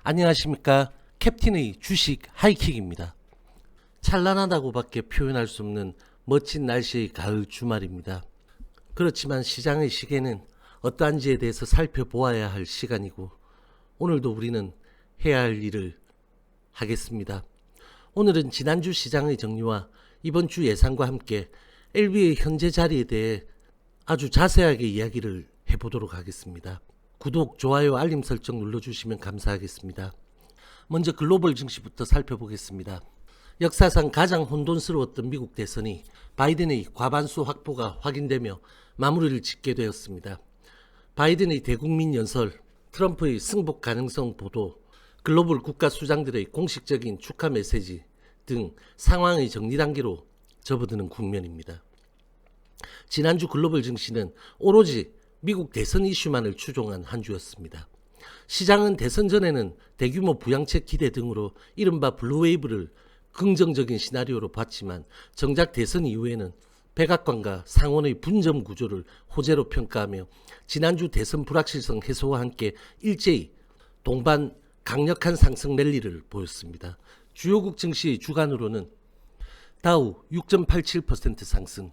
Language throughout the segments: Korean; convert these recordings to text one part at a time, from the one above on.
안녕하십니까. 캡틴의 주식 하이킥입니다. 찬란하다고밖에 표현할 수 없는 멋진 날씨의 가을 주말입니다. 그렇지만 시장의 시계는 어떠한지에 대해서 살펴보아야 할 시간이고, 오늘도 우리는 해야 할 일을 하겠습니다. 오늘은 지난주 시장의 정리와 이번 주 예상과 함께 LV의 현재 자리에 대해 아주 자세하게 이야기를 해보도록 하겠습니다. 구독, 좋아요, 알림 설정 눌러주시면 감사하겠습니다. 먼저 글로벌 증시부터 살펴보겠습니다. 역사상 가장 혼돈스러웠던 미국 대선이 바이든의 과반수 확보가 확인되며 마무리를 짓게 되었습니다. 바이든의 대국민 연설, 트럼프의 승복 가능성 보도, 글로벌 국가 수장들의 공식적인 축하 메시지 등 상황의 정리 단계로 접어드는 국면입니다. 지난주 글로벌 증시는 오로지 미국 대선 이슈만을 추종한 한 주였습니다. 시장은 대선 전에는 대규모 부양책 기대 등으로 이른바 블루웨이브를 긍정적인 시나리오로 봤지만, 정작 대선 이후에는 백악관과 상원의 분점 구조를 호재로 평가하며 지난주 대선 불확실성 해소와 함께 일제히 동반 강력한 상승 랠리를 보였습니다. 주요국 증시의 주간으로는 다우 6.87% 상승,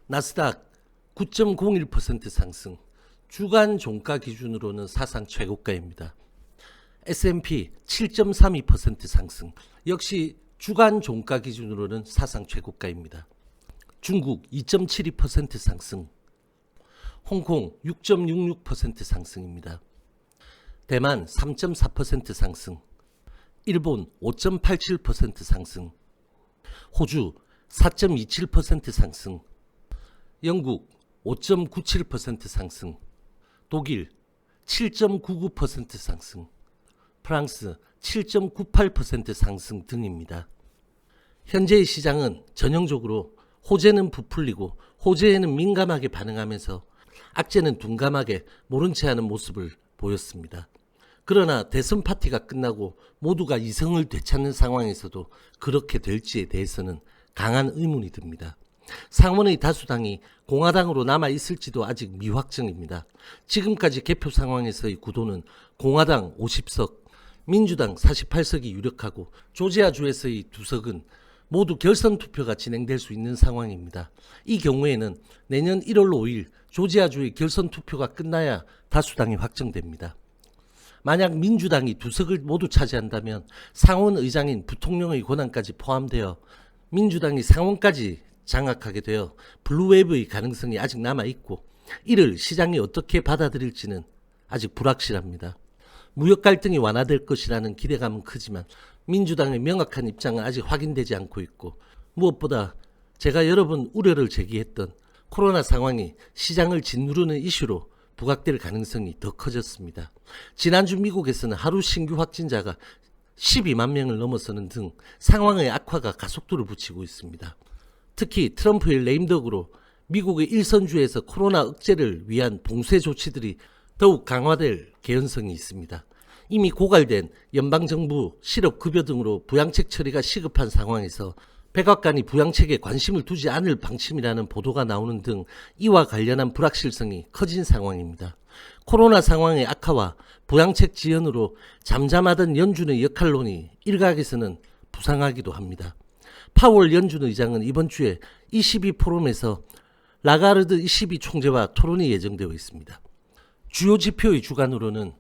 나스닥 9.01% 상승, 주간 종가 기준으로는 사상 최고가입니다. S&P 7.32% 상승, 역시 주간 종가 기준으로는 사상 최고가입니다. 중국 2.72% 상승, 홍콩 6.66% 상승입니다. 대만 3.4% 상승, 일본 5.87% 상승, 호주 4.27% 상승, 영국 5.97% 상승, 독일 7.99% 상승, 프랑스 7.98% 상승 등입니다. 현재의 시장은 전형적으로 호재는 부풀리고 호재에는 민감하게 반응하면서 악재는 둔감하게 모른 채 하는 모습을 보였습니다. 그러나 대선 파티가 끝나고 모두가 이성을 되찾는 상황에서도 그렇게 될지에 대해서는 강한 의문이 듭니다. 상원의 다수당이 공화당으로 남아있을지도 아직 미확정입니다. 지금까지 개표 상황에서의 구도는 공화당 50석, 민주당 48석이 유력하고 조지아주에서의 2석은 모두 결선 투표가 진행될 수 있는 상황입니다. 이 경우에는 내년 1월 5일 조지아주의 결선 투표가 끝나야 다수당이 확정됩니다. 만약 민주당이 2석을 모두 차지한다면 상원 의장인 부통령의 권한까지 포함되어 민주당이 상원까지 장악하게 되어 블루웨이브의 가능성이 아직 남아있고, 이를 시장이 어떻게 받아들일지는 아직 불확실합니다. 무역 갈등이 완화될 것이라는 기대감은 크지만 민주당의 명확한 입장은 아직 확인되지 않고 있고, 무엇보다 제가 여러 번 우려를 제기했던 코로나 상황이 시장을 짓누르는 이슈로 부각될 가능성이 더 커졌습니다. 지난주 미국에서는 하루 신규 확진자가 12만 명을 넘어서는 등 상황의 악화가 가속도를 붙이고 있습니다. 특히 트럼프의 레임덕으로 미국의 일선주에서 코로나 억제를 위한 봉쇄 조치들이 더욱 강화될 개연성이 있습니다. 이미 고갈된 연방정부 실업급여 등으로 부양책 처리가 시급한 상황에서 백악관이 부양책에 관심을 두지 않을 방침이라는 보도가 나오는 등 이와 관련한 불확실성이 커진 상황입니다. 코로나 상황의 악화와 부양책 지연으로 잠잠하던 연준의 역할론이 일각에서는 부상하기도 합니다. 파월 연준 의장은 이번 주에 ECB 포럼에서 라가르드 ECB 총재와 토론이 예정되어 있습니다. 주요 지표의 주간으로는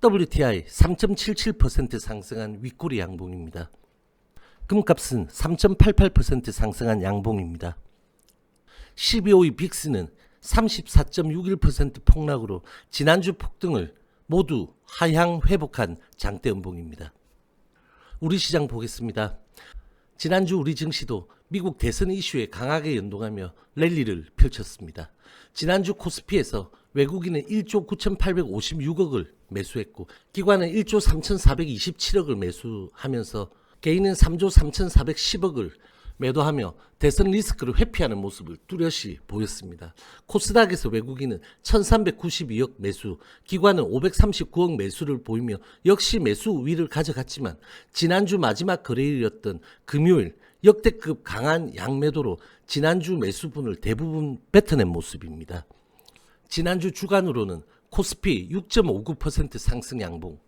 WTI 3.77% 상승한 윗꼬리 양봉입니다. 금값은 3.88% 상승한 양봉입니다. 12호의 빅스는 34.61% 폭락으로 지난주 폭등을 모두 하향 회복한 장대 음봉입니다. 우리 시장 보겠습니다. 지난주 우리 증시도 미국 대선 이슈에 강하게 연동하며 랠리를 펼쳤습니다. 지난주 코스피에서 외국인은 1조 9,856억을 매수했고, 기관은 1조 3,427억을 매수하면서 개인은 3조 3,410억을 매도하며 대선 리스크를 회피하는 모습을 뚜렷이 보였습니다. 코스닥에서 외국인은 1,392억 매수, 기관은 539억 매수를 보이며 역시 매수 우위를 가져갔지만, 지난주 마지막 거래일이었던 금요일 역대급 강한 양매도로 지난주 매수분을 대부분 뱉어낸 모습입니다. 지난주 주간으로는 코스피 6.59% 상승 양봉,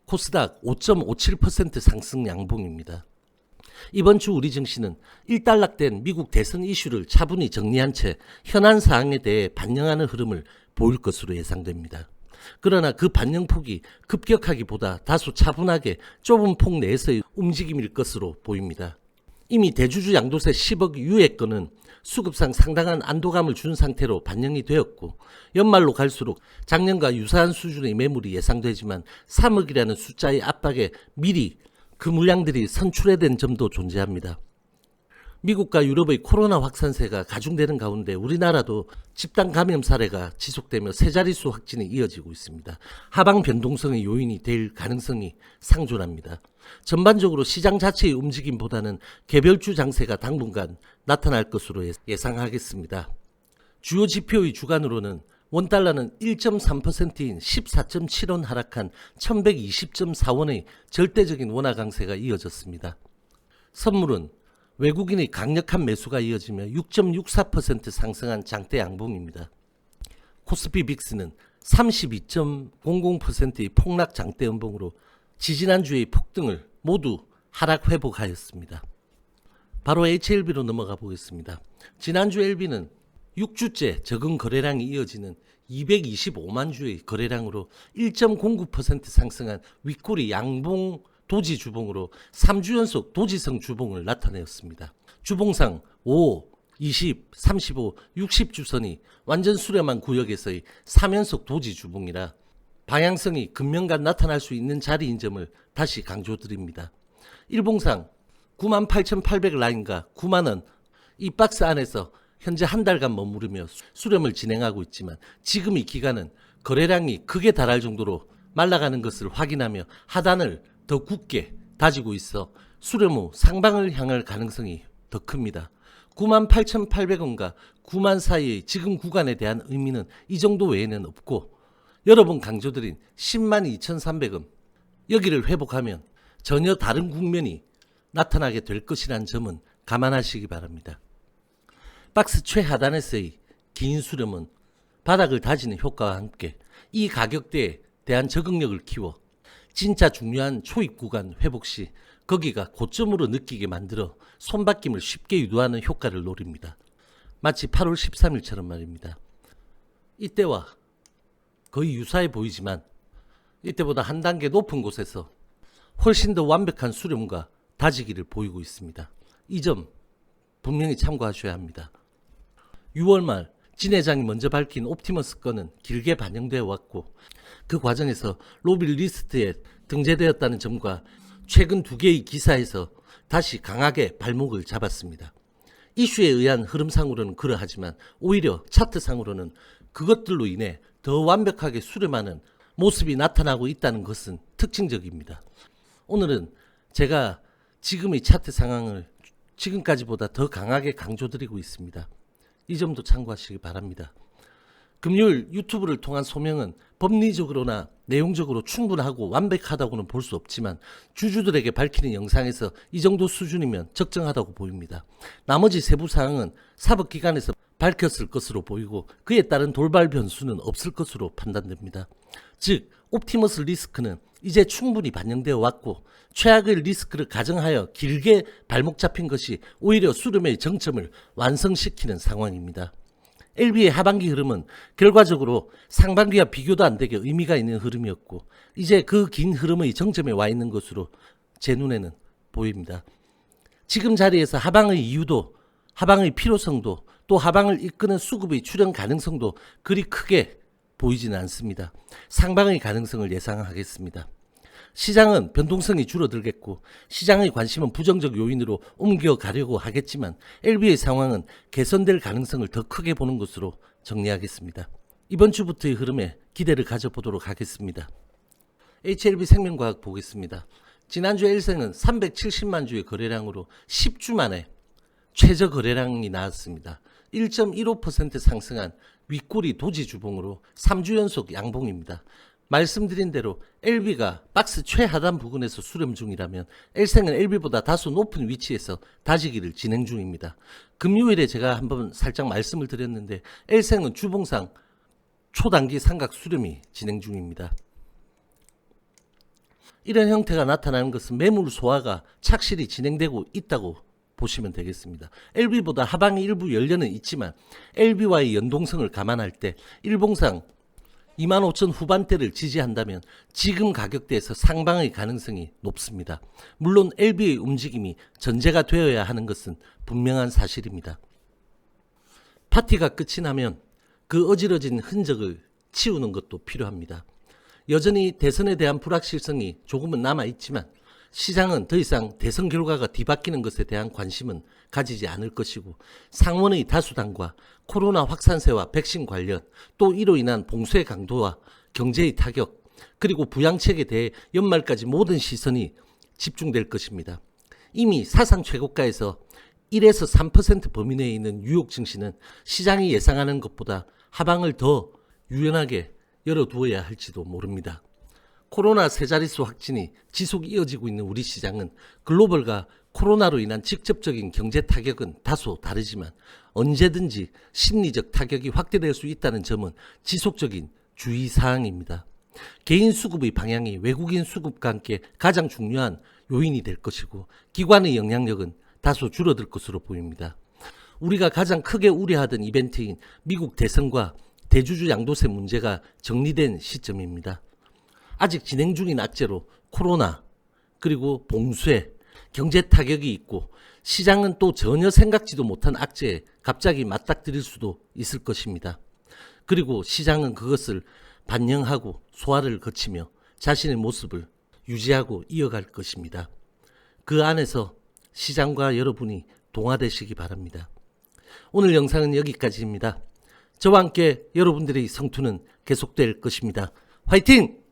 코스닥 5.57% 상승 양봉입니다. 이번 주 우리 증시는 일단락된 미국 대선 이슈를 차분히 정리한 채 현안 사항에 대해 반영하는 흐름을 보일 것으로 예상됩니다. 그러나 그 반영폭이 급격하기보다 다소 차분하게 좁은 폭 내에서의 움직임일 것으로 보입니다. 이미 대주주 양도세 10억 유예건은 수급상 상당한 안도감을 준 상태로 반영이 되었고, 연말로 갈수록 작년과 유사한 수준의 매물이 예상되지만 3억이라는 숫자의 압박에 미리 그 물량들이 선출해된 점도 존재합니다. 미국과 유럽의 코로나 확산세가 가중되는 가운데 우리나라도 집단 감염 사례가 지속되며 세 자릿수 확진이 이어지고 있습니다. 하방 변동성의 요인이 될 가능성이 상존합니다. 전반적으로 시장 자체의 움직임보다는 개별주 장세가 당분간 나타날 것으로 예상하겠습니다. 주요 지표의 주간으로는 원달러는 1.3%인 14.7원 하락한 1120.4원의 절대적인 원화 강세가 이어졌습니다. 선물은 외국인의 강력한 매수가 이어지며 6.64% 상승한 장대 양봉입니다. 코스피 빅스는 32.00%의 폭락 장대 음봉으로 지지난주의 폭등을 모두 하락 회복하였습니다. 바로 HLB로 넘어가 보겠습니다. 지난주 LB는 6주째 적은 거래량이 이어지는 225만 주의 거래량으로 1.09% 상승한 윗꼬리 양봉 도지 주봉으로 3주 연속 도지성 주봉을 나타내었습니다. 주봉상 5, 20, 35, 60주선이 완전 수렴한 구역에서의 3연속 도지 주봉이라 방향성이 금년간 나타날 수 있는 자리인 점을 다시 강조드립니다. 일봉상 98,800 라인과 9만원 이 박스 안에서 현재 한 달간 머무르며 수렴을 진행하고 있지만, 지금 이 기간은 거래량이 극에 달할 정도로 말라가는 것을 확인하며 하단을 더 굳게 다지고 있어 수렴 후 상방을 향할 가능성이 더 큽니다. 98,800원과 9만 사이의 지금 구간에 대한 의미는 이 정도 외에는 없고, 여러 번 강조드린 102,300원 여기를 회복하면 전혀 다른 국면이 나타나게 될 것이라는 점은 감안하시기 바랍니다. 박스 최하단에서의 긴 수렴은 바닥을 다지는 효과와 함께 이 가격대에 대한 적응력을 키워 진짜 중요한 초입 구간 회복 시 거기가 고점으로 느끼게 만들어 손바뀜을 쉽게 유도하는 효과를 노립니다. 마치 8월 13일처럼 말입니다. 이때와 거의 유사해 보이지만 이때보다 한 단계 높은 곳에서 훨씬 더 완벽한 수렴과 다지기를 보이고 있습니다. 이 점 분명히 참고하셔야 합니다. 6월 말 진 회장이 먼저 밝힌 옵티머스 건은 길게 반영되어 왔고, 그 과정에서 로빌 리스트에 등재되었다는 점과 최근 두 개의 기사에서 다시 강하게 발목을 잡았습니다. 이슈에 의한 흐름상으로는 그러하지만 오히려 차트상으로는 그것들로 인해 더 완벽하게 수렴하는 모습이 나타나고 있다는 것은 특징적입니다. 오늘은 제가 지금의 차트 상황을 지금까지보다 더 강하게 강조드리고 있습니다. 이 점도 참고하시기 바랍니다. 금요일 유튜브를 통한 소명은 법리적으로나 내용적으로 충분하고 완벽하다고는 볼 수 없지만 주주들에게 밝히는 영상에서 이 정도 수준이면 적정하다고 보입니다. 나머지 세부 사항은 사법기관에서 밝혔을 것으로 보이고 그에 따른 돌발 변수는 없을 것으로 판단됩니다. 즉 옵티머스 리스크는 이제 충분히 반영되어 왔고, 최악의 리스크를 가정하여 길게 발목 잡힌 것이 오히려 수렴의 정점을 완성시키는 상황입니다. LB의 하반기 흐름은 결과적으로 상반기와 비교도 안 되게 의미가 있는 흐름이었고, 이제 그 긴 흐름의 정점에 와 있는 것으로 제 눈에는 보입니다. 지금 자리에서 하방의 이유도, 하방의 필요성도, 또 하방을 이끄는 수급의 출현 가능성도 그리 크게 보이지는 않습니다. 상방의 가능성을 예상하겠습니다. 시장은 변동성이 줄어들겠고 시장의 관심은 부정적 요인으로 옮겨가려고 하겠지만 LB의 상황은 개선될 가능성을 더 크게 보는 것으로 정리하겠습니다. 이번 주부터의 흐름에 기대를 가져보도록 하겠습니다. HLB 생명과학 보겠습니다. 지난주 L생은 370만 주의 거래량으로 10주 만에 최저 거래량이 나왔습니다. 1.15% 상승한 윗꼬리 도지 주봉으로 3주 연속 양봉입니다. 말씀드린 대로 LB가 박스 최하단 부근에서 수렴 중이라면 L생은 LB보다 다소 높은 위치에서 다지기를 진행 중입니다. 금요일에 제가 한번 살짝 말씀을 드렸는데 L생은 주봉상 초단기 삼각 수렴이 진행 중입니다. 이런 형태가 나타나는 것은 매물 소화가 착실히 진행되고 있다고 보시면 되겠습니다. LB보다 하방이 일부 열려는 있지만 LB와의 연동성을 감안할 때 일봉상 25,000 후반대를 지지한다면 지금 가격대에서 상방의 가능성이 높습니다. 물론 LB의 움직임이 전제가 되어야 하는 것은 분명한 사실입니다. 파티가 끝이 나면 그 어지러진 흔적을 치우는 것도 필요합니다. 여전히 대선에 대한 불확실성이 조금은 남아있지만 시장은 더 이상 대선 결과가 뒤바뀌는 것에 대한 관심은 가지지 않을 것이고 상원의 다수당과 코로나 확산세와 백신 관련 또 이로 인한 봉쇄 강도와 경제의 타격 그리고 부양책에 대해 연말까지 모든 시선이 집중될 것입니다. 이미 사상 최고가에서 1에서 3% 범위 내에 있는 뉴욕 증시는 시장이 예상하는 것보다 하방을 더 유연하게 열어두어야 할지도 모릅니다. 코로나 세 자릿수 확진이 지속 이어지고 있는 우리 시장은 글로벌과 코로나로 인한 직접적인 경제 타격은 다소 다르지만 언제든지 심리적 타격이 확대될 수 있다는 점은 지속적인 주의사항입니다. 개인 수급의 방향이 외국인 수급과 함께 가장 중요한 요인이 될 것이고 기관의 영향력은 다소 줄어들 것으로 보입니다. 우리가 가장 크게 우려하던 이벤트인 미국 대선과 대주주 양도세 문제가 정리된 시점입니다. 아직 진행 중인 악재로 코로나 그리고 봉쇄, 경제 타격이 있고 시장은 또 전혀 생각지도 못한 악재에 갑자기 맞닥뜨릴 수도 있을 것입니다. 그리고 시장은 그것을 반영하고 소화를 거치며 자신의 모습을 유지하고 이어갈 것입니다. 그 안에서 시장과 여러분이 동화되시기 바랍니다. 오늘 영상은 여기까지입니다. 저와 함께 여러분들의 성투는 계속될 것입니다. 화이팅!